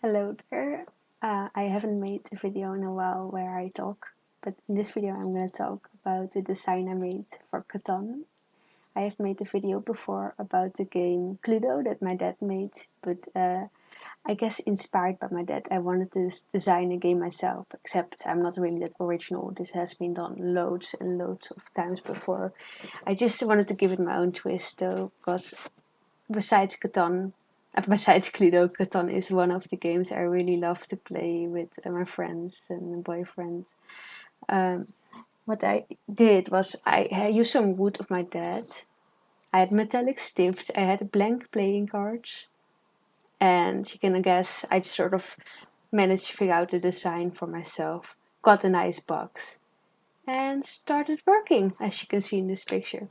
Hello there. I haven't made a video in a while where I talk, but in this video I'm going to talk about the design I made for Catan. I have made a video before about the game Cluedo that my dad made, but I guess inspired by my dad, I wanted to design a game myself, except I'm not really that original. This has been done loads and loads of times before. I just wanted to give it my own twist though, because besides Cluedo, Catan is one of the games I really love to play with my friends and boyfriends. Um, what I did was I used some wood of my dad. I had metallic sticks. I had blank playing cards, and you can guess I sort of managed to figure out the design for myself. Got a nice box and started working, as you can see in this picture.